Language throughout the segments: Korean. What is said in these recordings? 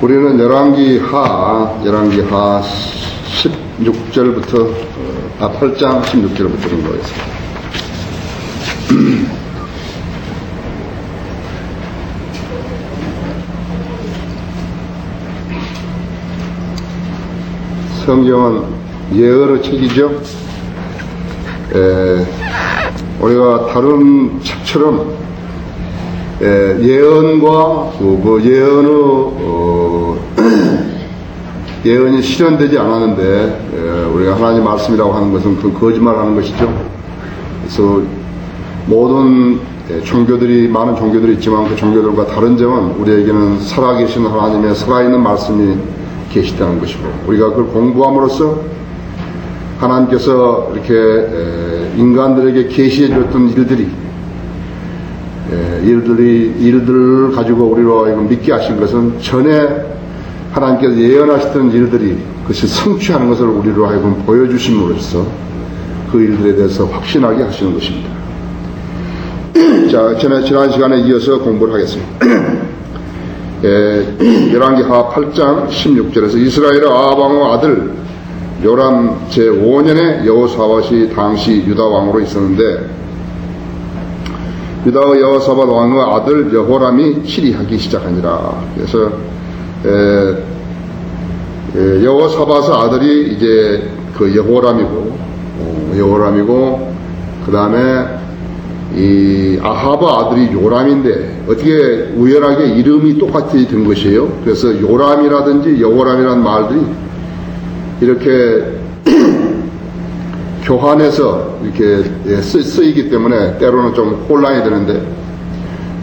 우리는 열왕기하 16절부터 8장 16절부터 공부하겠습니다. 성경은 예언의 책이죠. 우리가 다른 책처럼 예언과 예언이 실현되지 않았는데 우리가 하나님 말씀이라고 하는 것은 그 거짓말하는 것이죠. 그래서 모든 종교들이 많은 종교들이 있지만 그 종교들과 다른 점은 우리에게는 살아계신 하나님의 살아있는 말씀이 계시다는 것이고, 우리가 그걸 공부함으로써 하나님께서 이렇게 인간들에게 계시해 줬던 일들을 가지고 우리로 하여금 믿게 하신 것은 전에 하나님께서 예언하셨던 일들이 그것이 성취하는 것을 우리로 하여금 보여주심으로써 그 일들에 대해서 확신하게 하시는 것입니다. 자, 지난 시간에 이어서 공부를 하겠습니다. 열왕기하 8장 16절에서 이스라엘의 아합왕의 아들 요람 제5년에 여호사밧이 당시 유다 왕으로 있었는데, 유다의 여호사밧 왕의 아들 여호람이 치리하기 시작하니라. 그래서 여호사밧의 아들이 이제 그 여호람이고 그 다음에 이 아합의 아들이 요람인데 어떻게 우연하게 이름이 똑같이 된 것이에요. 그래서 요람이라든지 여호람이라는 말들이 이렇게 교환해서 이렇게 쓰이기 때문에 때로는 좀 혼란이 되는데,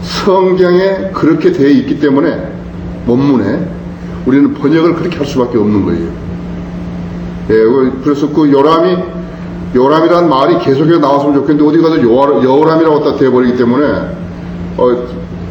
성경에 그렇게 되어 있기 때문에 원문에 우리는 번역을 그렇게 할 수밖에 없는 거예요. 그래서 그 요람이라는 말이 계속해서 나왔으면 좋겠는데 어디 가서 여호람이라고 딱 되어버리기 때문에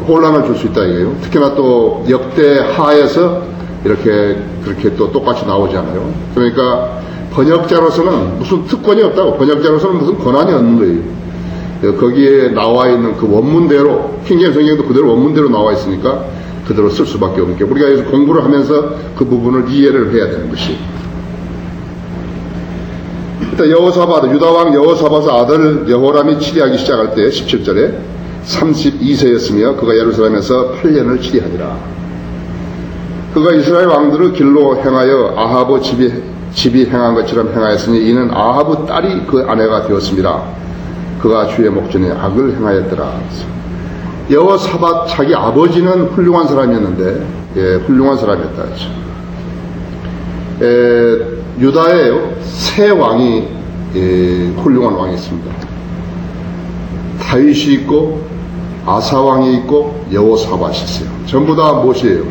혼란을 줄 수 있다 이거예요. 특히나 또 역대하에서 이렇게 그렇게 또 똑같이 나오지 않아요. 그러니까 번역자로서는 무슨 특권이 없다고, 번역자로서는 무슨 권한이 없는 거예요. 거기에 나와 있는 그 원문대로, 킹제임스 성경도 그대로 원문대로 나와 있으니까 그대로 쓸 수밖에 없는 게, 우리가 여기서 공부를 하면서 그 부분을 이해를 해야 되는 것이. 일단 유다왕 여호사밧의 아들 여호람이 치리하기 시작할 때 17절에 32세였으며 그가 예루살렘에서 8년을 치리하니라. 그가 이스라엘 왕들의 길로 행하여 아합의 집이 행한 것처럼 행하였으니 이는 아합의 딸이 그 아내가 되었습니다. 그가 주의 목전에 악을 행하였더라. 여호사밧 자기 아버지는 훌륭한 사람이었는데, 훌륭한 사람이었다. 유다에 세 왕이 훌륭한 왕이 있습니다. 다윗이 있고 아사 왕이 있고 여호사밧이 있어요. 전부 다 무엇이에요?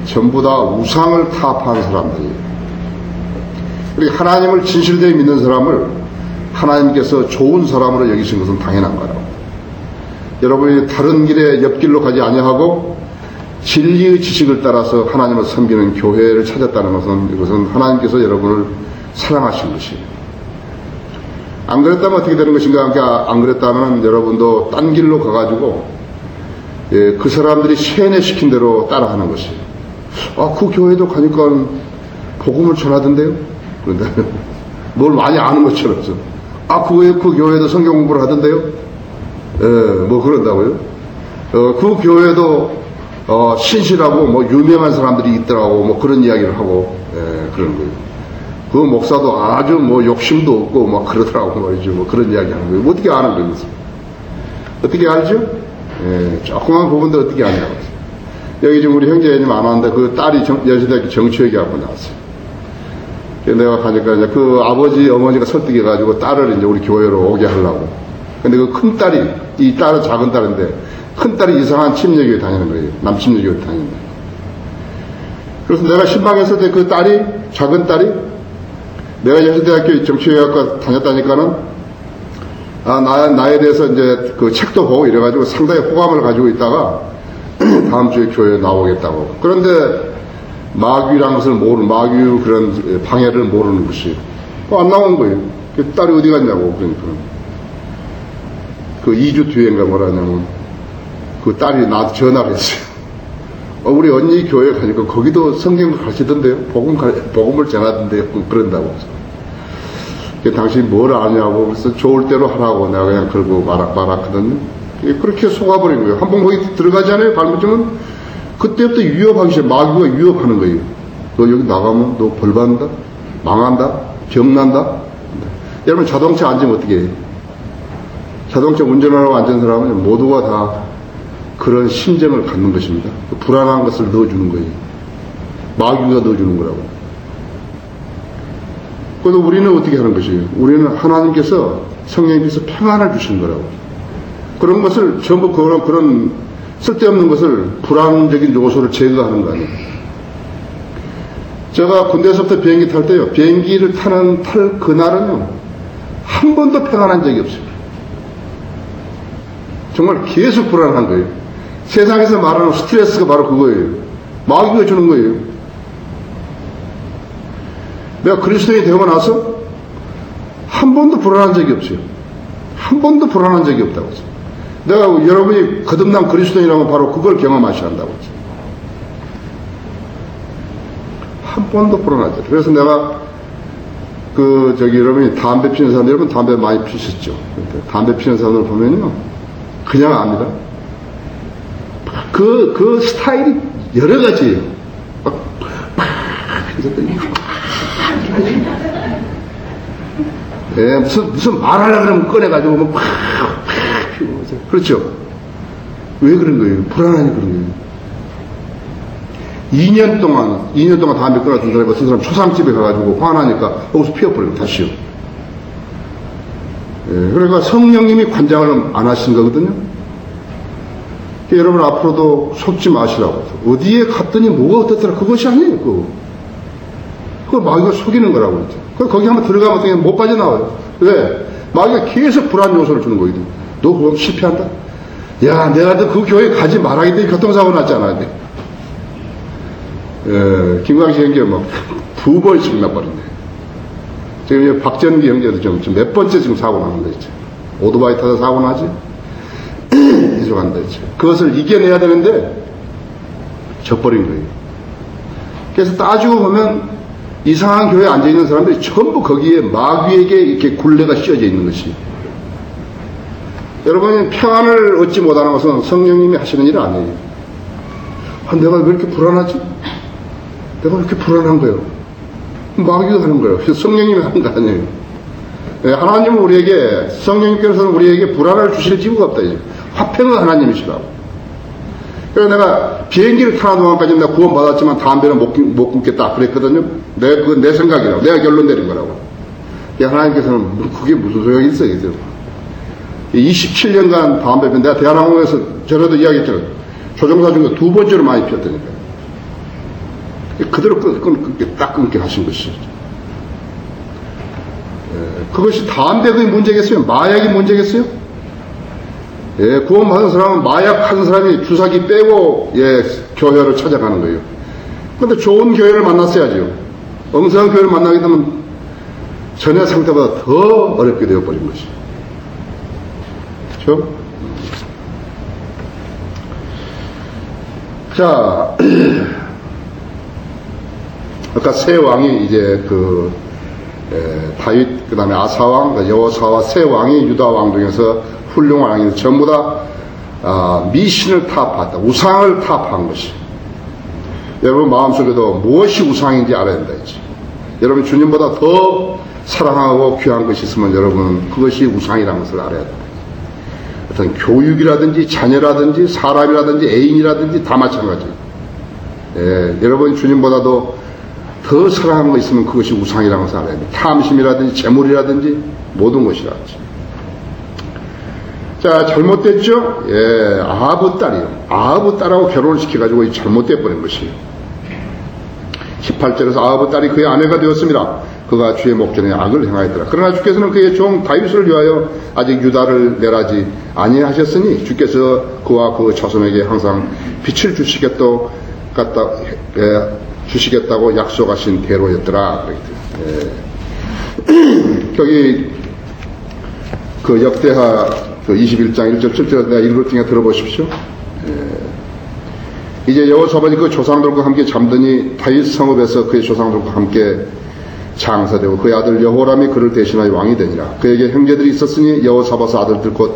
전부 다 우상을 타파한 사람들이에요. 그러니까 하나님을 진실되게 믿는 사람을 하나님께서 좋은 사람으로 여기신 것은 당연한 거라고. 여러분이 다른 길에 옆길로 가지 아니하고 진리의 지식을 따라서 하나님을 섬기는 교회를 찾았다는 것은, 이것은 하나님께서 여러분을 사랑하신 것이에요. 안 그랬다면 어떻게 되는 것인가? 그러니까 안 그랬다면 여러분도 딴 길로 가가지고 그 사람들이 세뇌시킨 대로 따라하는 것이에요. 그 교회도 가니까 복음을 전하던데요? 그런데 뭘 많이 아는 것처럼. 그 교회도 성경 공부를 하던데요? 뭐 그런다고요? 그 교회도 신실하고 뭐 유명한 사람들이 있더라고, 뭐 그런 이야기를 하고, 그런 거예요. 그 목사도 아주 뭐 욕심도 없고 뭐 그러더라고 말이죠. 뭐 그런 이야기 하는 거예요. 어떻게 아는 거예요? 어떻게 알죠? 조그만 부분도 어떻게 아냐고. 여기 지금 우리 형제님 안 왔는데 그 딸이 여시대학교 정치회계하고 나왔어요. 내가 가니까 이제 그 아버지 어머니가 설득해가지고 딸을 이제 우리 교회로 오게 하려고. 근데 그 큰 딸이, 이 딸은 작은 딸인데 큰 딸이 이상한 침례교회 다니는 거예요. 남침례교회 다니는 거예요. 그래서 내가 신방했을 때 그 딸이, 작은 딸이, 내가 여시대학교 정치회계학과 다녔다니까는 나에 대해서 이제 그 책도 보고 이래가지고 상당히 호감을 가지고 있다가 다음 주에 교회에 나오겠다고. 그런데 마귀라는 것을 마귀 그런 방해를 모르는 것이 안 나온 거예요. 그 딸이 어디 갔냐고. 그러니까 그 2주 뒤인가 뭐라냐면 그 딸이 나한테 전화를 했어요. 우리 언니 교회 가니까 거기도 성경을 가르치던데요. 복음을 전하던데요. 그런다고. 당신이 뭘 아냐고. 그래서 좋을 대로 하라고 내가 그냥 걸고 말았거든요. 그렇게 속아버린 거예요. 한번 거기 들어가잖아요. 발붙이면 그때부터 위협하기 시작. 마귀가 위협하는 거예요. 너 여기 나가면 너 벌 받는다? 망한다? 병난다? 여러분 자동차 앉으면 어떻게 해요? 자동차 운전하라고 앉은 사람은 모두가 다 그런 심정을 갖는 것입니다. 불안한 것을 넣어주는 거예요. 마귀가 넣어주는 거라고. 그래도 우리는 어떻게 하는 것이에요? 우리는 하나님께서 성령님께서 평안을 주신 거라고. 그런 것을 전부 그런 쓸데없는 것을 불안적인 요소를 제거하는 거 아니에요. 제가 군대에서부터 비행기 탈 때요. 비행기를 탈 그날은요. 한 번도 평안한 적이 없어요. 정말 계속 불안한 거예요. 세상에서 말하는 스트레스가 바로 그거예요. 마귀가 주는 거예요. 내가 그리스도인이 되고 나서 한 번도 불안한 적이 없어요. 한 번도 불안한 적이 없다고 했어요. 내가 여러분이 거듭난 그리스도인이라면 바로 그걸 경험하셔야 한다고 했어요. 한 번도 불안하지 않아요. 그래서 내가 여러분이 담배 피는 사람, 여러분 담배 많이 피셨죠? 담배 피는 사람을 보면요. 그냥 압니다. 그 스타일이 여러 가지예요. 예, 무슨 말하려고 그러면 꺼내가지고 막 피우고. 그렇죠? 왜 그런 거예요? 불안하니 그런 거예요. 2년 동안 담배 끊어준 사람이 어떤 사람 초상집에 가가지고 화나니까 거기서 피워버리고 다시요. 예, 그러니까 성령님이 관장을 안 하신 거거든요. 여러분 앞으로도 속지 마시라고. 어디에 갔더니 뭐가 어떻더라. 그것이 아니에요. 그걸 마귀가 속이는 거라고 그랬죠. 거기 한번 들어가면 못 빠져나와요. 왜? 마귀가 계속 불안 요소를 주는 거거든요. 너 그럼 실패한다? 야, 내가 너 그 교회 가지 말아야 돼. 교통사고 났잖아. 예, 김광식 형제가 막 2번씩 나버렸네. 지금 박전기 형제도 지금 몇 번째 지금 사고 나는 거죠. 오토바이 타다 사고 나지? 계속 한다 했죠. 그것을 이겨내야 되는데 져버린 거예요. 그래서 따지고 보면 이상한 교회에 앉아있는 사람들이 전부 거기에 마귀에게 이렇게 굴레가 씌워져 있는 것이. 여러분이 평안을 얻지 못하는 것은 성령님이 하시는 일 아니에요. 내가 왜 이렇게 불안하지? 내가 왜 이렇게 불안한 거예요? 마귀가 하는 거예요. 성령님이 하는 거 아니에요. 하나님은 우리에게, 성령님께서는 우리에게 불안을 주실 이유가 없다. 화평은 하나님이시라고. 그래서 내가 비행기를 타는 동안까지 내가 구원받았지만 담배는 못 끊겠다. 그랬거든요. 그건 내 생각이라고. 내가 결론 내린 거라고. 하나님께서는 그게 무슨 소용이 있어. 27년간 담배 피웠는데 내가 대한항공에서 전에도 이야기했잖아요. 조종사 중에 2번째로 많이 피웠다니까. 그대로 딱 끊게 하신 것이죠. 그것이 담배의 문제겠어요? 마약이 문제겠어요? 예, 구원받은 사람은 마약하는 사람이 주사기 빼고, 예, 교회를 찾아가는 거예요. 근데 좋은 교회를 만났어야죠. 엉성한 교회를 만나게 되면 전에 상태보다 더 어렵게 되어버린 것이죠. 그렇죠? 자, 아까 세 왕이 이제 다윗, 그 다음에 아사왕, 여호사와 세 왕이 유다왕 중에서 훌륭한 왕이 전부 다 미신을 타파했다. 우상을 타파한 것이. 여러분 마음속에도 무엇이 우상인지 알아야 된다 했지. 여러분 주님보다 더 사랑하고 귀한 것이 있으면 여러분은 그것이 우상이라는 것을 알아야 된다. 어떤 교육이라든지 자녀라든지 사람이라든지 애인이라든지 다 마찬가지. 예, 여러분 주님보다도 더 사랑하는 거 있으면 그것이 우상이라는 것을 알아야 됩니다. 탐심이라든지 재물이라든지 모든 것이라. 자, 잘못됐죠? 예, 아하브 딸이요. 아하브 딸하고 결혼을 시켜가지고 잘못돼 버린 것이에요. 18절에서 아하브 딸이 그의 아내가 되었습니다. 그가 주의 목전에 악을 행하였더라. 그러나 주께서는 그의 종 다윗을 위하여 아직 유다를 멸하지 아니하셨으니 주께서 그와 그 자손에게 항상 빛을 주시겠다고 약속하신 대로였더라. 예. 여기 그 역대하 21장 1절 7절 내가 읽을 중에 들어보십시오. 이제 여호사밧이 그 조상들과 함께 잠드니 다윗 성읍에서 그의 조상들과 함께 장사되고 그의 아들 여호람이 그를 대신하여 왕이 되니라. 그에게 형제들이 있었으니 여호사밧의 아들들 곧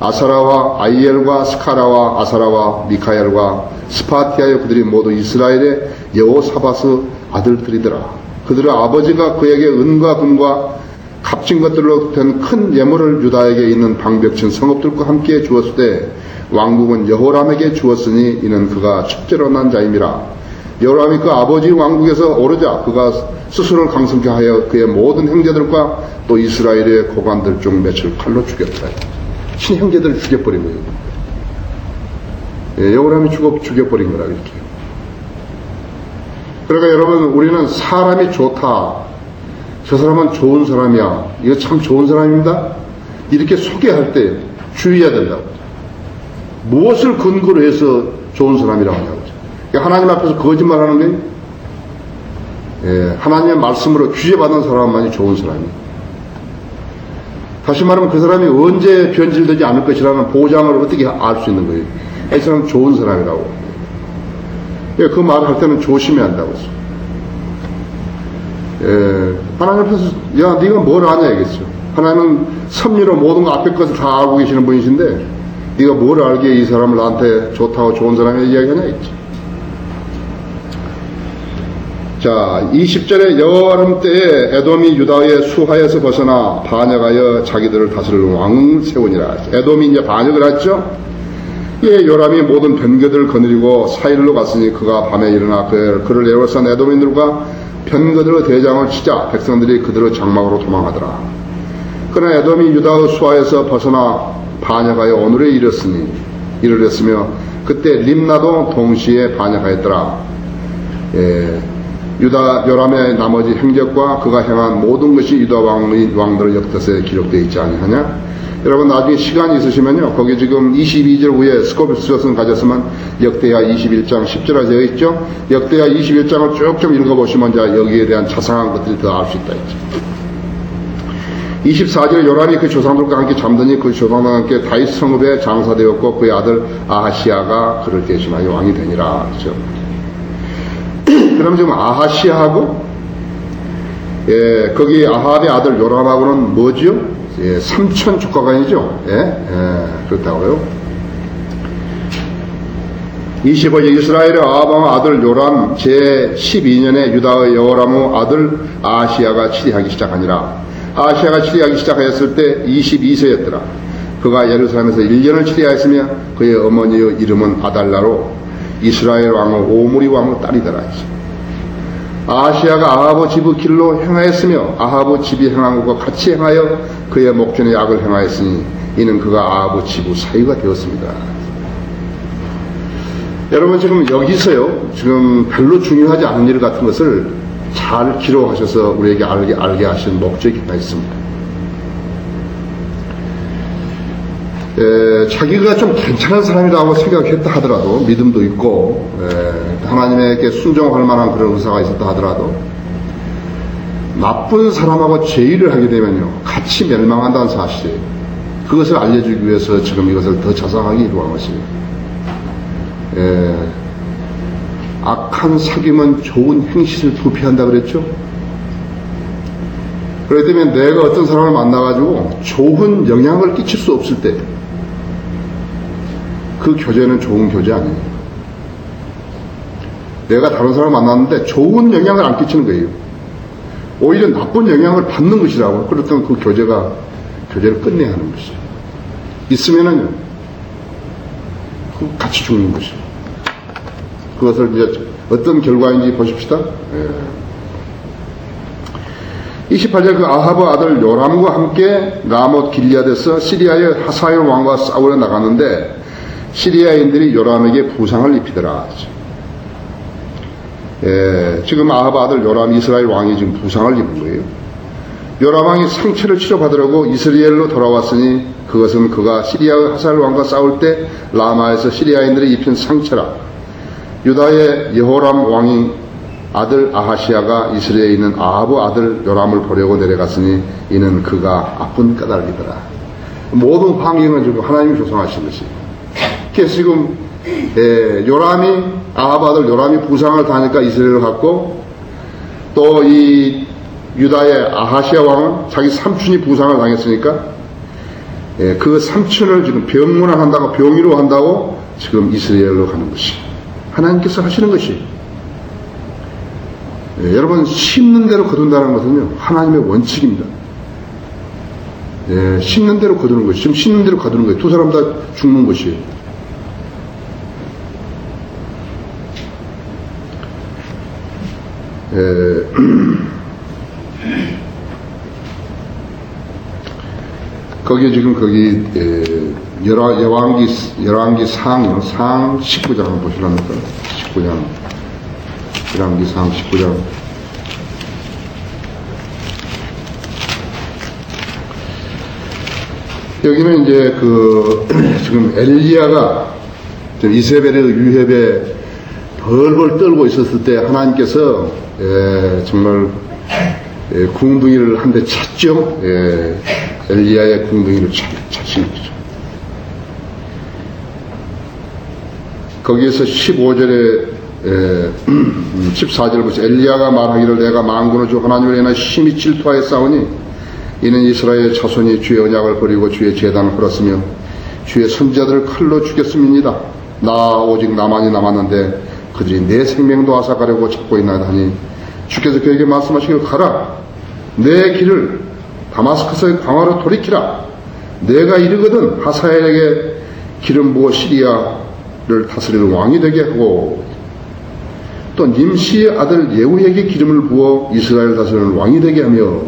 아사라와 아이엘과 스카라와 아사라와 미카엘과 스파티아의 그들이 모두 이스라엘의 여호사밧의 아들들이더라. 그들의 아버지가 그에게 은과 금과 값진 것들로 된 큰 예물을 유다에게 있는 방벽친 성읍들과 함께 주었을 때 왕국은 여호람에게 주었으니 이는 그가 첫째로 난 자임이라. 여호람이 그 아버지 왕국에서 오르자 그가 스스로를 강성케 하여 그의 모든 형제들과 또 이스라엘의 고관들 중 몇을 칼로 죽였다. 친형제들을 죽여버린 거예요. 예, 여호람이 죽여버린 거라 이렇게. 그러니까 여러분, 우리는 사람이 좋다, 저 사람은 좋은 사람이야, 이거 참 좋은 사람입니다, 이렇게 소개할 때 주의해야 된다고. 무엇을 근거로 해서 좋은 사람이라고 하냐고. 그러니까 하나님 앞에서 거짓말하는 거예요. 예, 하나님의 말씀으로 규제받은 사람만이 좋은 사람이에요. 다시 말하면 그 사람이 언제 변질되지 않을 것이라는 보장을 어떻게 알 수 있는 거예요. 이 사람은 좋은 사람이라고. 예, 그 말을 할 때는 조심해야 한다고 했어. 예, 하나님 앞에서 야 네가 뭘 아냐 이겠죠. 하나님은 섭리로 모든 거 앞에 것을 다 알고 계시는 분이신데 네가 뭘 알기에 이 사람을 나한테 좋다고 좋은 사람이라고 이야기하냐 있지. 자, 20절에 여호와름 때에 에돔이 유다의 수하에서 벗어나 반역하여 자기들을 다스릴 왕을 세우니라. 에돔이 이제 반역을 했죠. 예, 요람이 모든 변거들을 거느리고 사일로 갔으니 그가 밤에 일어나 그를 에워싼 에돔인들과 변거들의 대장을 치자 백성들이 그들의 장막으로 도망하더라. 그러나 에돔이 유다의 수하에서 벗어나 반역하여 오늘에 이르렀으며 그때 림나도 동시에 반역하였더라. 예, 유다 요람의 나머지 행적과 그가 행한 모든 것이 유다 왕들의 역사에 기록되어 있지 아니하냐? 여러분 나중에 시간이 있으시면요, 거기 지금 22절 후에 스코비스것은 가졌으면 역대하 21장 10절에 되어 있죠. 역대하 21장을 쭉 좀 읽어보시면 여기에 대한 자상한 것들이 더 알 수 있다 했죠. 24절에 요람이 그 조상들과 함께 잠드니 그 조상들과 함께 다윗 성읍에 장사되었고 그의 아들 아하시아가 그를 대신하여 왕이 되니라. 그렇죠? 그럼 지금 아하시아하고 예, 거기 아합의 아들 요람하고는 뭐죠? 예, 삼촌 조카가 아니죠? 예, 그렇다고요. 25절 이스라엘의 아합의 아들 요람 제12년에 유다의 여호람의 아들 아하시아가 치리하기 시작하니라. 아하시아가 치리하기 시작하였을 때 22세였더라. 그가 예루살렘에서 1년을 치리하였으며 그의 어머니의 이름은 아달라로 이스라엘 왕의 오므리 왕의 딸이더라. 아하시아가 아합의 집의 길로 행하였으며 아합의 집이 행한 것과 같이 행하여 그의 목전에 악을 행하였으니 이는 그가 아합의 집의 사유가 되었습니다. 여러분 지금 여기서요, 지금 별로 중요하지 않은 일 같은 것을 잘 기록하셔서 우리에게 알게 하신 목적이 하나 있습니다. 자기가 좀 괜찮은 사람이라고 생각했다 하더라도, 믿음도 있고 하나님에게 순종할 만한 그런 의사가 있었다 하더라도 나쁜 사람하고 제의를 하게 되면요 같이 멸망한다는 사실이에요. 그것을 알려주기 위해서 지금 이것을 더 자상하게 이루어간 것입니다. 악한 사귐은 좋은 행실을 부패한다 그랬죠. 그렇기 때문에 내가 어떤 사람을 만나가지고 좋은 영향을 끼칠 수 없을 때 그 교제는 좋은 교제 아니에요. 내가 다른 사람을 만났는데 좋은 영향을 안 끼치는 거예요. 오히려 나쁜 영향을 받는 것이라고. 그렇다면 그 교제를 끝내야 하는 것이에요. 있으면은 같이 죽는 것이에요. 그것을 이제 어떤 결과인지 보십시다. 28절 그 아합의 아들 요람과 함께 라못 길리앗에서 시리아의 하사엘 왕과 싸우러 나갔는데 시리아인들이 요람에게 부상을 입히더라. 지금 아합의 아들 요람 이스라엘 왕이 지금 부상을 입은 거예요. 요람 왕이 상처를 치료받으려고 이스라엘로 돌아왔으니 그것은 그가 시리아의 하사엘 왕과 싸울 때 라마에서 시리아인들이 입힌 상처라. 유다의 여호람 왕이 아들 아하시아가 이스라엘에 있는 아합의 아들 요람을 보려고 내려갔으니 이는 그가 아픈 까닭이더라. 모든 환경은 지금 하나님이 조성하신 것이에요. 그래서 지금 요람이, 아합 아들 요람이 부상을 당하니까 이스라엘을 갔고, 또 이 유다의 아하시아 왕은 자기 삼촌이 부상을 당했으니까, 그 삼촌을 지금 병문안한다고, 병위로 한다고 지금 이스라엘로 가는 것이 하나님께서 하시는 것이, 여러분, 심는 대로 거둔다는 것은요 하나님의 원칙입니다. 심는 대로 거두는 것이, 지금 심는 대로 거두는 거예요. 두 사람 다 죽는 것이에요. 거기 지금 거기 열왕기 상 19장 한번 보시랍니까? 19장, 열왕기 상 19장. 여기는 이제 지금 엘리야가 이세벨의 유협에 벌벌 떨고 있었을 때 하나님께서 정말 궁둥이를 한 대 찼죠. 엘리야의 궁둥이를 차신 거죠. 거기에서 15절에 14절을 보세요. 엘리야가 말하기를 내가 만군의 주 하나님을 인하여 심히 질투하였사오니 이는 이스라엘 자손이 주의 언약을 버리고 주의 제단을 헐었으며 주의 선지자들을 칼로 죽였음이니이다. 나 오직 나만이 남았는데 그들이 내 생명도 앗아가려고 찾고 있나이다 하니 주께서 그에게 말씀하시기를 가라. 내 길을 다마스커스의 광화로 돌이키라. 내가 이르거든 하사엘에게 기름 부어 시리아를 다스리는 왕이 되게 하고 또 님시의 아들 예후에게 기름을 부어 이스라엘 다스리는 왕이 되게 하며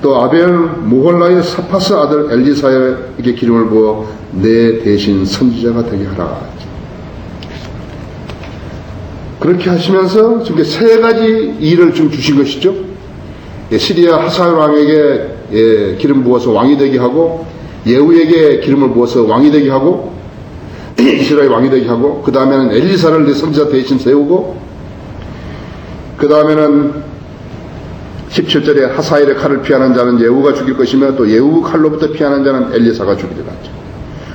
또 아벨 모홀라의 사파스 아들 엘리사에게 기름을 부어 내 대신 선지자가 되게 하라. 그렇게 하시면서 지금 세 가지 일을 좀 주신 것이죠. 시리아 하사엘 왕에게 기름 부어서 왕이 되게 하고, 예후에게 기름을 부어서 왕이 되게 하고, 이스라엘 왕이 되게 하고, 그 다음에는 엘리사를 내 선지자 대신 세우고, 그 다음에는 17절에 하사엘의 칼을 피하는 자는 예후가 죽일 것이며 또 예후 칼로부터 피하는 자는 엘리사가 죽이리라.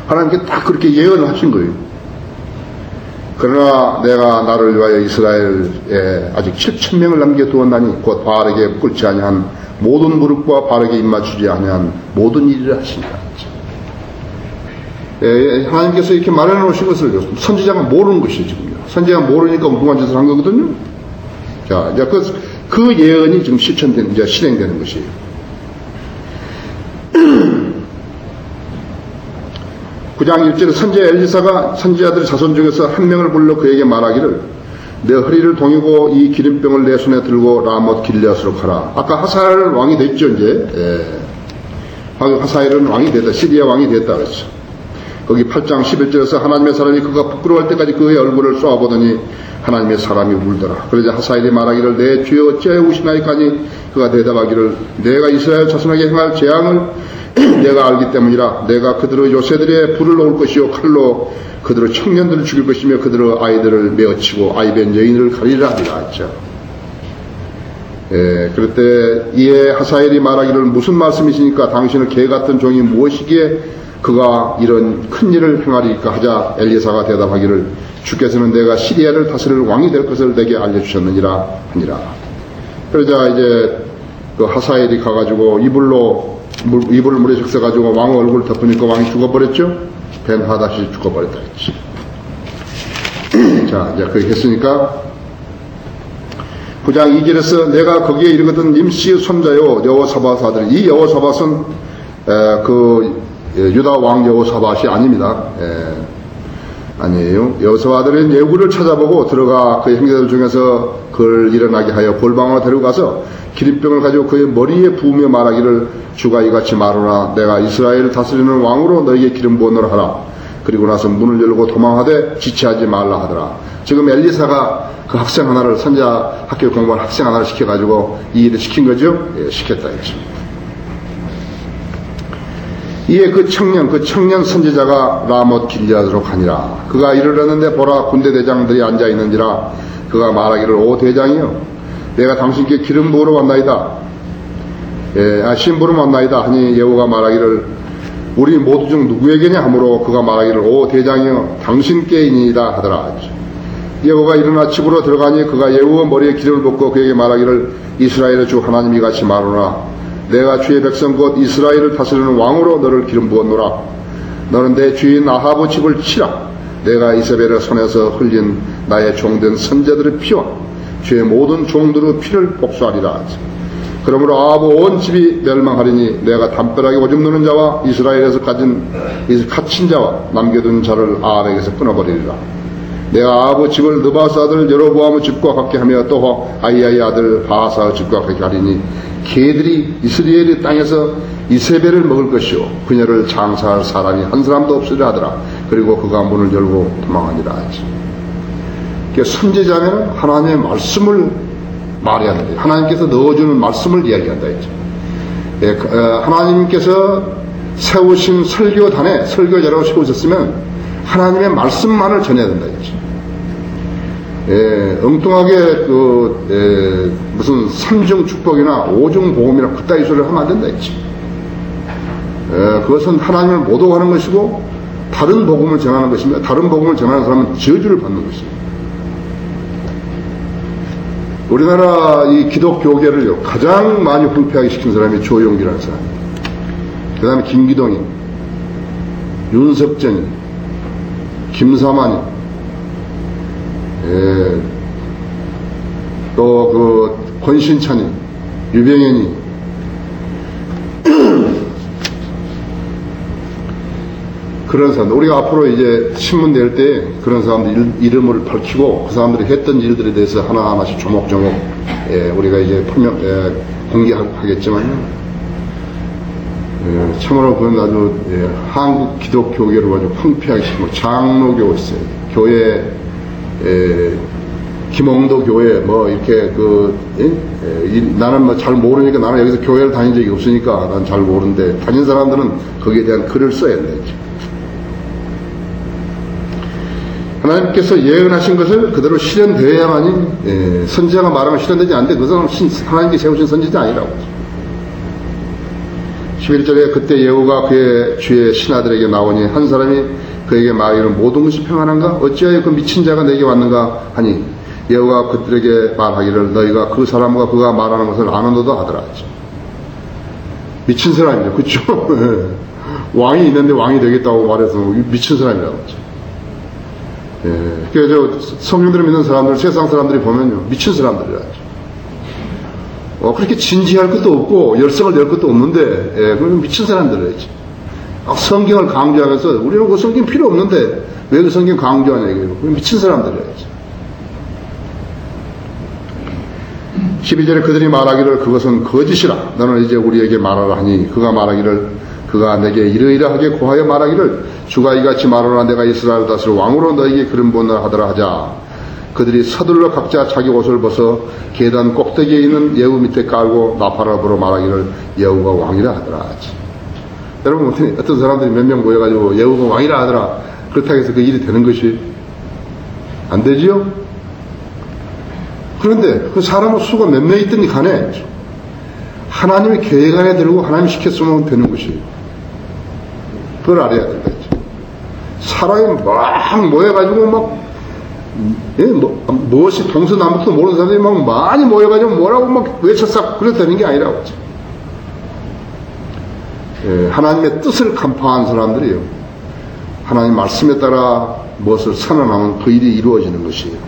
하나님께 딱 그렇게 예언을 하신 거예요. 그러나 내가 나를 위하여 이스라엘에 아직 7,000명을 남겨두었나니 곧 바르게 꿇지 아니한 모든 무릎과 바르게 입맞추지 아니한 모든 일을 하신다. 하나님께서 이렇게 마련해 놓으신 것을 선지자가 모르는 것이에요. 지금요. 선지자가 모르니까 엉뚱한 짓을 한 거거든요. 자, 이제 그 예언이 지금 이제 실행되는 것이에요. 9장 1절에 선지자 엘리사가 선지자들의 자손 중에서 한 명을 불러 그에게 말하기를 내 허리를 동이고 이 기름병을 내 손에 들고 라못 길르앗으로 가라. 아까 하사엘 왕이 됐죠. 이제 하사엘은 왕이 됐다. 시리아 왕이 됐다 그랬죠. 거기 8장 11절에서 하나님의 사람이 그가 부끄러워할 때까지 그의 얼굴을 쏘아보더니 하나님의 사람이 울더라. 그러자 하사엘이 말하기를 내 주여 어찌하여 우시나이까니 그가 대답하기를 내가 이스라엘 자손에게 행할 재앙을 내가 알기 때문이라. 내가 그들의 요새들의 불을 놓을 것이요 칼로 그들의 청년들을 죽일 것이며 그들의 아이들을 메어치고 아이벤 여인을 가리라 하리라 했죠. 그럴 때 이에 하사엘이 말하기를 무슨 말씀이시니까 당신의 개 같은 종이 무엇이기에 그가 이런 큰 일을 행하리까 하자 엘리사가 대답하기를 주께서는 내가 시리아를 다스릴 왕이 될 것을 내게 알려주셨느니라 하니라. 그러자 이제 그 하사엘이 가가지고 이불을 물에 적셔가지고 왕 얼굴을 덮으니까 왕이 죽어버렸죠. 벤 하닷이 죽어버렸다 했지. 자, 이제 그렇게 했으니까 9장 2절에서 내가 거기에 이르거든 님시의 손자요 여호사밧 아들. 이 여호사밧은 유다 왕 여호사밧이 아닙니다. 아니에요. 여호사밧 아들은 예후를 찾아보고 들어가 그의 형제들 중에서 그를 일어나게 하여 골방으로 데려가서 기름병을 가지고 그의 머리에 부으며 말하기를 주가 이같이 말하노라. 내가 이스라엘을 다스리는 왕으로 너에게 기름 부어노라 하라. 그리고 나서 문을 열고 도망하되 지체하지 말라 하더라. 지금 엘리사가 그 학생 하나를 선지자 학교 공부한 학생 하나를 시켜가지고 이 일을 시킨 거죠. 시켰다 했죠. 이에 그 청년 선지자가 라못 길르앗으로 가니라. 그가 이르렀는데 보라 군대 대장들이 앉아 있는지라. 그가 말하기를 오 대장이여 내가 당신께 기름 부으러 왔나이다. 심부름 왔나이다 하니 예후가 말하기를 우리 모두 중 누구에게냐 하므로 그가 말하기를 오 대장이여 당신께이니이다 하더라. 여호와가 일어나 집으로 들어가니 그가 예후의 머리에 기름을 붓고 그에게 말하기를 이스라엘의 주 하나님이 같이 말하노라. 내가 주의 백성 곧 이스라엘을 다스리는 왕으로 너를 기름 부었노라. 너는 내 주인 아하브 집을 치라. 내가 이세벨의 손에서 흘린 나의 종된 선제들의 피와 주의 모든 종들의 피를 복수하리라. 그러므로 아하브 온 집이 멸망하리니 내가 담벼락에 오줌 누는 자와 이스라엘에서 갇힌 자와 남겨둔 자를 아합에게서 끊어버리리라. 내가 아하브 집을 느바스 아들 여로보암의 집과 같게 하며 또 아히야의 아들 바하사의 집과 같게 하리니 개들이 이스라엘의 땅에서 이세벨을 먹을 것이요 그녀를 장사할 사람이 한 사람도 없으리라 하더라. 그리고 그가 문을 열고 도망하니라. 선지자는 하나님의 말씀을 말해야 된다. 하나님께서 넣어주는 말씀을 이야기한다 했죠. 하나님께서 세우신 설교단에 설교자라고 세우셨으면 하나님의 말씀만을 전해야 된다 했죠. 엉뚱하게 무슨 삼중 축복이나 오중 복음이나 그따위 소리를 하면 안 된다 했죠. 그것은 하나님을 모독하는 것이고 다른 복음을 전하는 것입니다. 다른 복음을 전하는 사람은 저주를 받는 것입니다. 우리나라 이 기독교계를요 가장 많이 불패하게 시킨 사람이 조용기라는 사람입니다. 그 다음에 김기동이, 윤석전이, 김사만이, 또 그 권신찬이, 유병현이 그런 사람들, 우리가 앞으로 이제 신문 낼 때 그런 사람들 이름을 밝히고 그 사람들이 했던 일들에 대해서 하나하나씩 조목조목 우리가 이제 공개하겠지만 참으로 그건 아주 한국 기독교계를 아주 황폐하게 시키고 장로교 있어요. 교회 김홍도 교회 뭐 이렇게 나는 뭐 잘 모르니까 나는 여기서 교회를 다닌 적이 없으니까 난 잘 모르는데 다닌 사람들은 거기에 대한 글을 써야 되죠. 하나님께서 예언하신 것을 그대로 실현되어야만이 선지자가 말하면 실현되지 않는데 그 사람은 하나님께 세우신 선지자 아니라고. 11절에 그때 예후가 그의 주의 신하들에게 나오니 한 사람이 그에게 말하기를 모든 것이 평안한가? 어찌하여 그 미친 자가 내게 왔는가? 하니 예후가 그들에게 말하기를 너희가 그 사람과 그가 말하는 것을 아는도다 하더라. 미친 사람이죠. 그쵸? 왕이 있는데 왕이 되겠다고 말해서 미친 사람이라고 하죠. 그래서 성령들을 믿는 사람들, 세상 사람들이 보면요, 미친 사람들이라죠. 그렇게 진지할 것도 없고, 열성을 낼 것도 없는데, 그러면 미친 사람들이라죠. 성경을 강조하면서, 우리는 그 성경 필요 없는데, 왜 그 성경 강조하냐, 이거예요. 미친 사람들이라죠. 12절에 그들이 말하기를 그것은 거짓이라. 너는 이제 우리에게 말하라 하니, 그가 말하기를 그가 내게 이러이러하게 고하여 말하기를 주가 이같이 말하노라 내가 이스라엘 다스릴 왕으로 너에게 그런 본을 하더라 하자. 그들이 서둘러 각자 자기 옷을 벗어 계단 꼭대기에 있는 예후 밑에 깔고 나팔을 불어 말하기를 예후가 왕이라 하더라. 여러분 어떤 사람들이 몇 명 모여가지고 예후가 왕이라 하더라. 그렇다고 해서 그 일이 되는 것이 안 되지요? 그런데 그 사람의 수가 몇 명 있든지 간에 하나님의 계획 안에 들고 하나님이 시켰으면 되는 것이에요. 그걸 알아야 된다. 사람이 막 모여가지고 무엇이 동서남북도 모르는 사람들이 막 많이 모여가지고 뭐라고 막 외쳤어. 그렇다는 게 아니라고. 하나님의 뜻을 간파한 사람들이요. 하나님 말씀에 따라 무엇을 선언하면 그 일이 이루어지는 것이에요.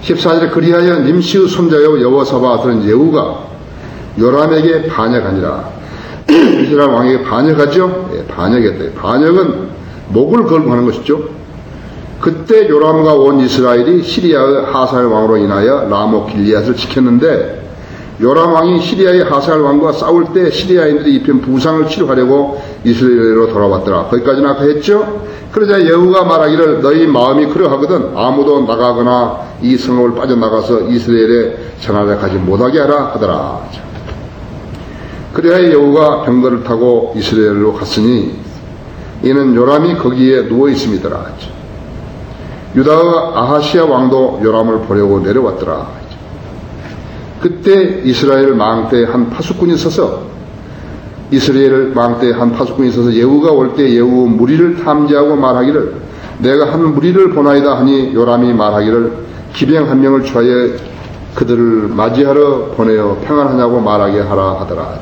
14절에 그리하여 nim시의 손자여 여호사밧 아들은 예후가 요람에게 반역하니라. 이스라엘 왕에게 반역하죠? 반역했다. 반역은 목을 걸고 하는 것이죠. 그때 요람과 온 이스라엘이 시리아의 하사엘 왕으로 인하여 라모 길리앗을 지켰는데 요람 왕이 시리아의 하사엘 왕과 싸울 때 시리아인들이 입힌 부상을 치료하려고 이스라엘로 돌아왔더라. 거기까지나 했죠? 그러자 예후가 말하기를 너희 마음이 그러하거든 아무도 나가거나 이 성읍을 빠져나가서 이스라엘에 전하려 가지 못하게 하라 하더라. 그래야 예후가 병거를 타고 이스라엘로 갔으니 이는 요람이 거기에 누워 있음이더라. 유다의 아하시아 왕도 요람을 보려고 내려왔더라. 그때 이스라엘 망 때 한 파수꾼이 서서 이스라엘 왕 때 한 파수꾼이 있어서 예후가 올 때 예후 무리를 탐지하고 말하기를 내가 한 무리를 보나이다 하니 요람이 말하기를 기병 한 명을 취하여 그들을 맞이하러 보내어 평안하냐고 말하게 하라 하더라.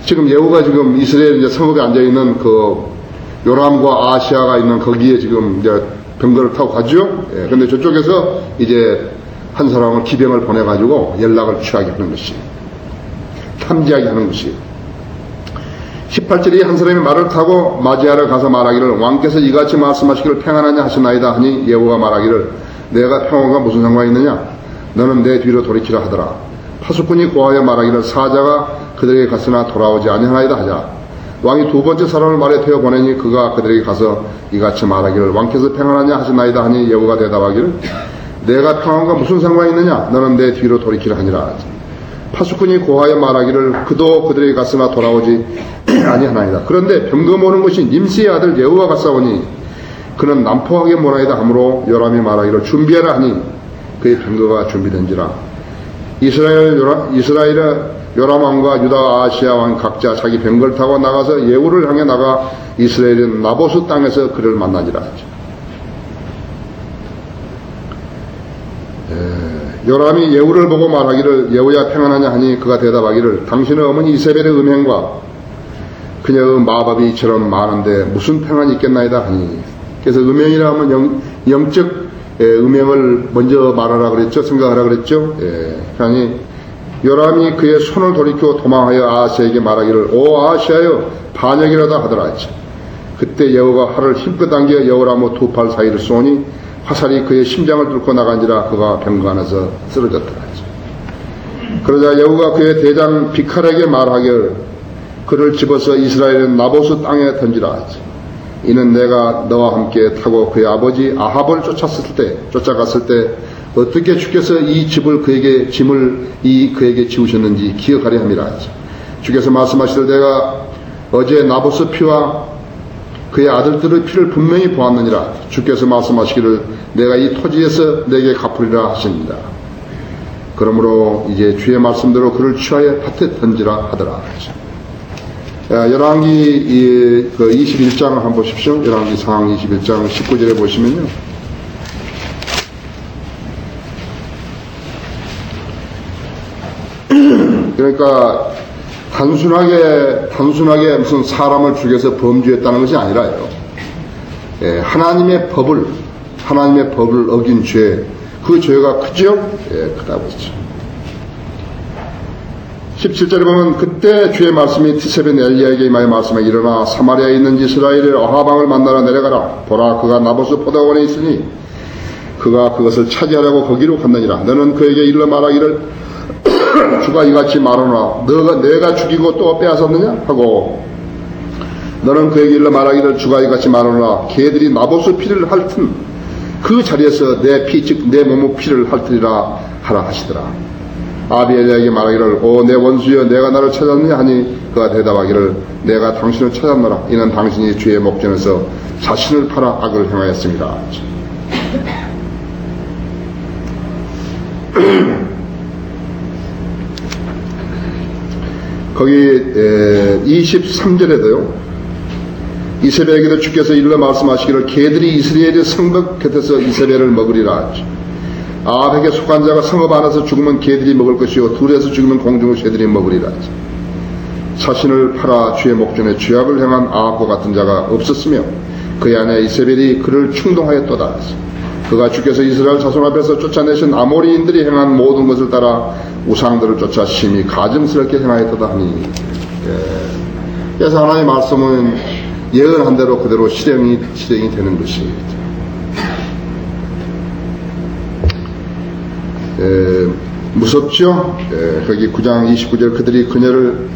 지금 예후가 지금 이스라엘 이제 성읍에 앉아있는 그 요람과 아시아가 있는 거기에 지금 이제 병거를 타고 가죠. 예, 근데 저쪽에서 이제 한 사람을 기병을 보내가지고 연락을 취하게 하는 것이, 탐지하게 하는 것이. 18절에 한 사람이 말을 타고 맞이하러 가서 말하기를 왕께서 이같이 말씀하시기를 평안하냐 하시나이다 하니 예후가 말하기를 내가 평안과 무슨 상관이 있느냐 너는 내 뒤로 돌이키라 하더라. 파수꾼이 고하여 말하기를 사자가 그들에게 갔으나 돌아오지 아니하나이다 하자 왕이 두 번째 사람을 말에 태워 보내니 그가 그들에게 가서 이같이 말하기를 왕께서 평안하냐 하시나이다 하니 예후가 대답하기를 내가 평안과 무슨 상관이 있느냐 너는 내 뒤로 돌이키라 하니라. 파수꾼이 고하여 말하기를 그도 그들에게 갔으나 돌아오지 아니하나이다. 그런데 병거 모는 것이 님시의 아들 예후가 갔사오니 그는 난포하게 모나이다 하므로 요람이 말하기를 준비하라 하니 그의 병거가 준비된지라. 이스라엘 요람 왕과 유다 아시아 왕 각자 자기 병거를 타고 나가서 예후를 향해 나가 이스라엘은 나보스 땅에서 그를 만나니라. 요람이 예후를 보고 말하기를 예후야 평안하냐 하니 그가 대답하기를 당신의 어머니 이세벨의 음행과 그녀의 마법이 이처럼 많은데 무슨 평안이 있겠나이다 하니. 그래서 음행이라 하면 영적 음행을 먼저 말하라 그랬죠. 생각하라 그랬죠. 그러니 요람이 그의 손을 돌이켜 도망하여 아시아에게 말하기를 오 아시아여 반역이라도 하더라. 그때 예후가 활을 힘껏 당겨 여호람의 두 팔 사이를 쏘니 화살이 그의 심장을 뚫고 나간지라 그가 병거 안에서 쓰러졌더라. 그러자 예후가 그의 대장 비칼에게 말하기를 그를 집어서 이스라엘의 나보스 땅에 던지라. 이는 내가 너와 함께 타고 그의 아버지 아합을 쫓아갔을 때 어떻게 주께서 이 짐을 그에게 지우셨는지 기억하려 함이라. 주께서 말씀하시되 내가 어제 나보스 피와 그의 아들들의 피를 분명히 보았느니라. 주께서 말씀하시기를 내가 이 토지에서 내게 갚으리라 하십니다. 그러므로 이제 주의 말씀대로 그를 취하여 밭에 던지라 하더라. 열왕기 21장 한번 보십시오. 열왕기 상하 21장 19절에 보시면요. 그러니까 단순하게 무슨 사람을 죽여서 범죄했다는 것이 아니라요. 하나님의 법을 어긴 죄, 그 죄가 크죠? 크다고 했죠. 17절에 보면 그때 주의 말씀이 티세벤 엘리야에게 임하여 말씀하여 일어나 사마리아에 있는 이스라엘의 아합왕을 만나러 내려가라. 보라 그가 나보스 포도원에 있으니 그가 그것을 차지하려고 거기로 갔느니라. 너는 그에게 일러 말하기를 주가 이같이 말하노라. 내가 죽이고 또 빼앗았느냐 하고 너는 그에게 일러 말하기를 주가 이같이 말하노라. 개들이 나보스 피를 핥은 그 자리에서 내 피 즉 내 몸의 피를 핥으리라 하라 하시더라. 아비엘에게 말하기를 오 내 원수여 내가 나를 찾았느냐 하니 그가 대답하기를 내가 당신을 찾았노라. 이는 당신이 주의 목전에서 자신을 팔아 악을 행하였습니다. 거기 23절에도요. 이세벨에게도 주께서 일러 말씀하시기를 개들이 이스라엘의 성벽 곁에서 이세벨을 먹으리라. 아합에게 속한 자가 성읍 안에서 죽으면 개들이 먹을 것이요 둘에서 죽으면 공중의 새들이 먹으리라. 자신을 팔아 주의 목전에 죄악을 행한 아합과 같은 자가 없었으며 그의 아내 이세벨이 그를 충동하였도다. 그가 주께서 이스라엘 자손 앞에서 쫓아내신 아모리인들이 행한 모든 것을 따라 우상들을 쫓아 심히 가증스럽게 행하였도다 하니. 그래서 하나님의 말씀은 예언한 대로 그대로 실행이 되는 것입니다. 무섭죠? 거기 9장 29절 그들이 그녀를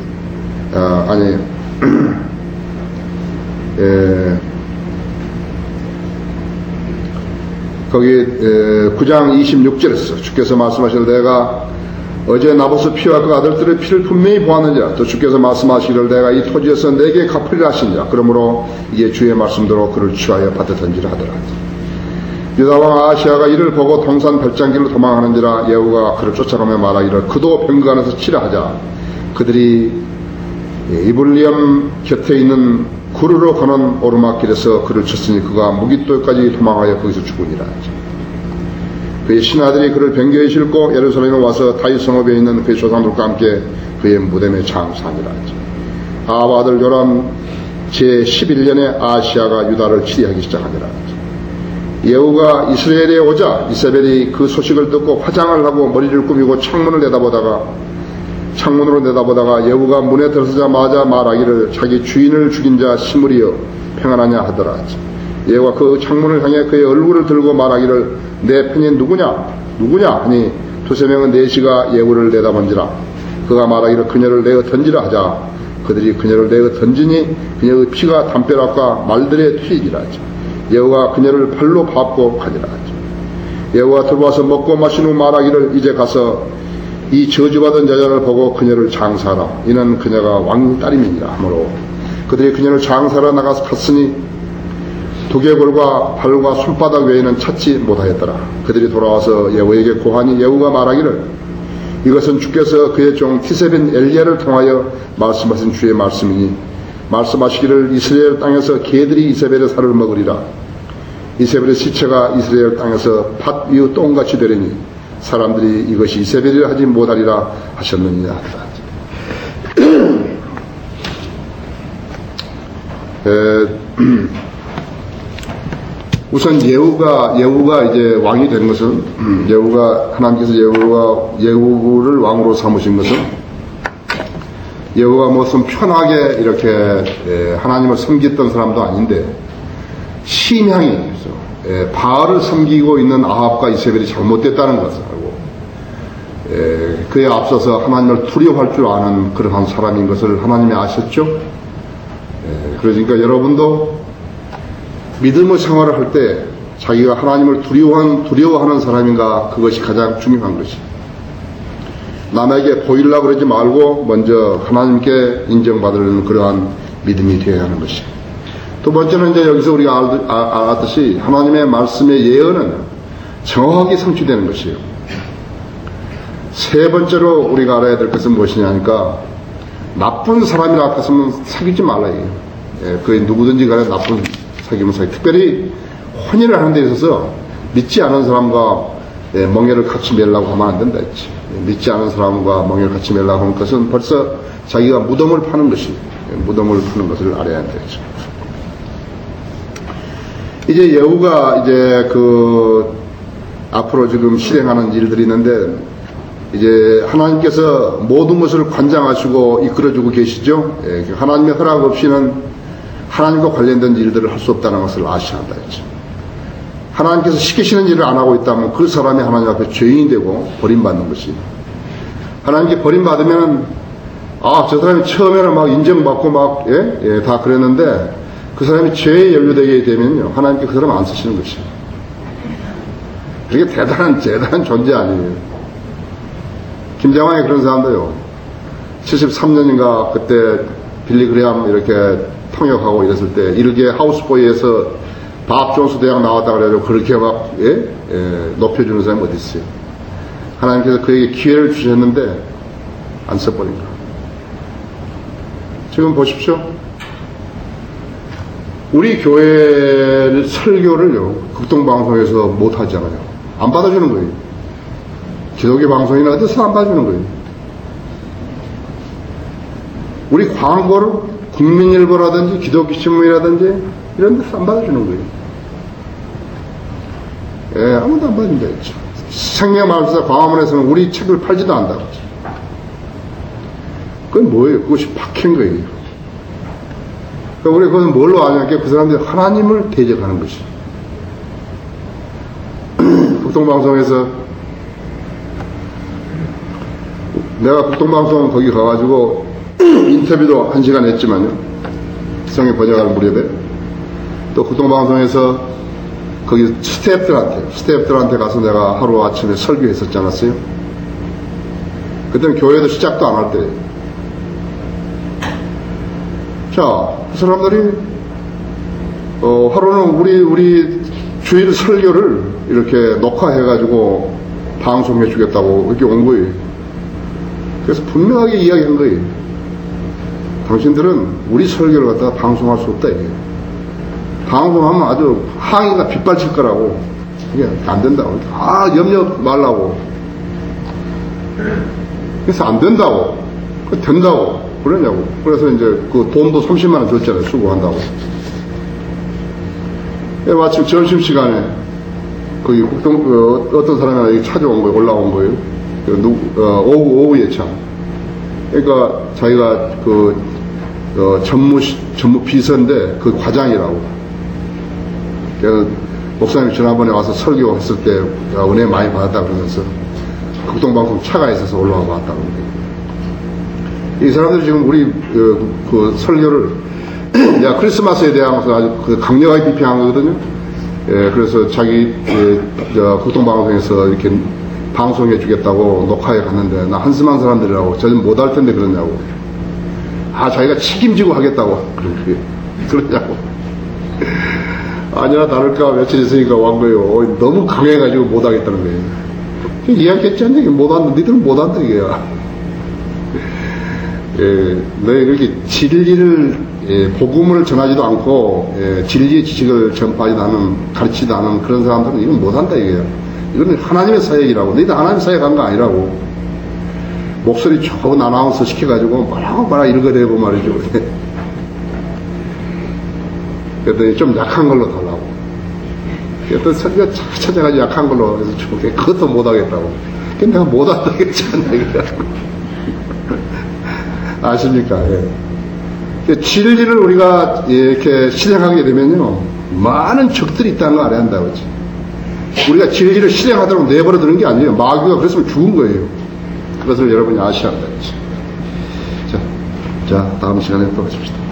거기 9장 26절에서 주께서 말씀하시기를 내가 어제 나보스 피와 그 아들들의 피를 분명히 보았느니라. 또 주께서 말씀하시기를 내가 이 토지에서 내게 갚으리라 하시니라. 그러므로 이제 주의 말씀대로 그를 취하여 밭에 던지라 하더라. 유다왕 아시아가 이를 보고 동산 별장길로 도망하는지라. 예후가 그를 쫓아가며 말하기를 그도 병거 안에서 치라 하자. 그들이 이블리엄 곁에 있는 구르러 가는 오르막길에서 그를 쳤으니 그가 무깃돌까지 도망하여 거기서 죽으니라. 그의 신하들이 그를 병거에 싣고 예루살렘에 와서 다윗 성읍에 있는 그의 조상들과 함께 그의 무덤에 장사하니라. 아합 아들 요람 제11년에 아시아가 유다를 치리하기 시작하니라. 예후가 이스라엘에 오자 이세벨이 그 소식을 듣고 화장을 하고 머리를 꾸미고 창문으로 내다보다가 예후가 문에 들어서자마자 말하기를 자기 주인을 죽인 자 시므리여 평안하냐 하더라. 예후가 그 창문을 향해 그의 얼굴을 들고 말하기를 내 편이 누구냐 하니 두세 명은 내시가 예후를 내다본지라. 그가 말하기를 그녀를 내어 던지라 하자 그들이 그녀를 내어 던지니 그녀의 피가 담벼락과 말들에 튀기라. 예후가 그녀를 팔로 밟고 가니라. 예후가 들어와서 먹고 마신 후 말하기를 이제 가서 이 저주받은 여자를 보고 그녀를 장사하라. 이는 그녀가 왕의 딸임이니라 하므로 그들이 그녀를 장사하러 나가서 갔으니 두개골과 발과 손바닥 외에는 찾지 못하였더라. 그들이 돌아와서 예후에게 고하니 예후가 말하기를 이것은 주께서 그의 종 티세벤 엘리야를 통하여 말씀하신 주의 말씀이니 말씀하시기를 이스라엘 땅에서 개들이 이세벨의 살을 먹으리라. 이세벨의 시체가 이스라엘 땅에서 밭 위의 똥같이 되리니 사람들이 이것이 이세벨이라 하지 못하리라 하셨느니라. 우선 예후가 이제 왕이 된 것은 하나님께서 예후를 왕으로 삼으신 것은 예후가 무슨 편하게 이렇게 하나님을 섬겼던 사람도 아닌데 심향이 바알을 섬기고 있는 아합과 이세벨이 잘못됐다는 것을 알고 그에 앞서서 하나님을 두려워할 줄 아는 그러한 사람인 것을 하나님이 아셨죠. 그러니까 여러분도 믿음의 생활을 할 때 자기가 하나님을 두려워하는 사람인가 그것이 가장 중요한 것이. 남에게 보이려고 그러지 말고 먼저 하나님께 인정받으려는 그러한 믿음이 되어야 하는 것이. 두 번째는 이제 여기서 우리가 알았듯이 하나님의 말씀의 예언은 정확하게 성취되는 것이에요. 세 번째로 우리가 알아야 될 것은 무엇이냐 하니까 나쁜 사람이라 했으면 사귀지 말라. 그게 누구든지 간에 나쁜 사귀면 특별히 혼인을 하는 데 있어서 믿지 않은 사람과 멍에를 같이 매려고 하면 안 된다 했지. 믿지 않은 사람과 멍에를 같이 매려고 하는 것은 벌써 자기가 무덤을 파는 것을 알아야 한다 했죠. 이제 예후가 이제 앞으로 지금 실행하는 일들이 있는데 이제 하나님께서 모든 것을 관장하시고 이끌어주고 계시죠. 하나님의 허락 없이는 하나님과 관련된 일들을 할 수 없다는 것을 아셔야 한다 했죠. 하나님께서 시키시는 일을 안 하고 있다면 그 사람이 하나님 앞에 죄인이 되고 버림받는 것이. 하나님께 버림받으면 저 사람이 처음에는 막 인정받고 다 그랬는데 그 사람이 죄에 연루되게 되면요 하나님께 그 사람 안 쓰시는 것이에요. 그게 대단한 존재 아니에요. 김장환이 그런 사람도요 73년인가 그때 빌리 그레함 이렇게 통역하고 이랬을 때 일개 하우스보이에서 밥 존스 대학 나왔다 그래가지고 그렇게 막 높여주는 사람이 어디 있어요. 하나님께서 그에게 기회를 주셨는데 안 써버린 거예요. 지금 보십시오. 우리 교회 설교를요 극동방송에서 못 하잖아요. 안 받아주는 거예요. 기독교 방송이나 어디서 안 받아주는 거예요. 우리 광고를 국민일보라든지 기독교신문이라든지 이런 데서 안 받아주는 거예요. 아무도 안 받는다 했죠. 생명마을사 광화문에서는 우리 책을 팔지도 않는다고 했죠. 그건 뭐예요? 그것이 박힌 거예요. 그러니까 우리 그건 뭘로 아냐면 그 사람들이 하나님을 대적하는 것이. 국동방송에서 내가 국동방송 거기 가가지고 인터뷰도 1시간 했지만요. 성경 번역할 무렵에 또 국동방송에서 거기 스태프들한테 가서 내가 하루 아침에 설교했었지 않았어요? 그때는 교회도 시작도 안 할 때예요. 자, 그 사람들이 하루는 우리 주일 설교를 이렇게 녹화해가지고 방송해 주겠다고 이렇게 온 거예요. 그래서 분명하게 이야기한 거예요. 당신들은 우리 설교를 갖다가 방송할 수 없다, 이게. 방송하면 아주 항의가 빗발칠 거라고. 이게 안 된다고. 염려 말라고. 그래서 안 된다고. 된다고. 그러냐고. 그래서 이제 그 돈도 30만원 줬잖아요. 수고한다고. 마침 점심시간에 거기 어떤 사람이 여기 찾아온 거예요. 올라온 거예요. 오후 예참. 그러니까 자기가 전무 비서인데 그 과장이라고. 목사님 지난번에 와서 설교했을 때 은혜 많이 받았다 그러면서 극동방송 차가 있어서 올라와 봤다고. 이 사람들이 지금 우리 그 설교를 내가 크리스마스에 대해서 아주 강력하게 비평한 거거든요. 예, 그래서 자기 극동방송에서 이렇게 방송해 주겠다고 녹화에 갔는데 나 한심한 사람들이라고 저는 못할 텐데 그러냐고. 자기가 책임지고 하겠다고 그러냐고. 아니나 다를까 며칠 있으니까 왔 거예요. 너무 강해가지고 못하겠다는 거예요. 이야기했지 않냐? 못한다. 니들은 못한다 이게야. 예, 너희 그렇게 진리를 복음을 전하지도 않고 진리의 지식을 전파하지도 않은 가르치지도 않은 그런 사람들은 이건 못한다 이게요. 이거는 하나님의 사역이라고. 너희들 하나님 사역한 거 아니라고. 목소리 좋은 아나운서 시켜가지고 뭐라 이런 거 내고 말이죠. 그랬더니 좀 약한 걸로 달라고. 그랬더니 설교 찾아가지고 약한 걸로 해서 주게. 그것도 못하겠다고. 내가 못한다 했잖아. 아십니까? 예. 진리를 우리가 이렇게 실행하게 되면요, 많은 적들이 있다는 거 알아야 한다고 그러지. 우리가 진리를 실행하도록 내버려 두는 게 아니에요. 마귀가 그랬으면 죽은 거예요. 그것을 여러분이 아셔야 한다. 자, 다음 시간에 또 뵙시다.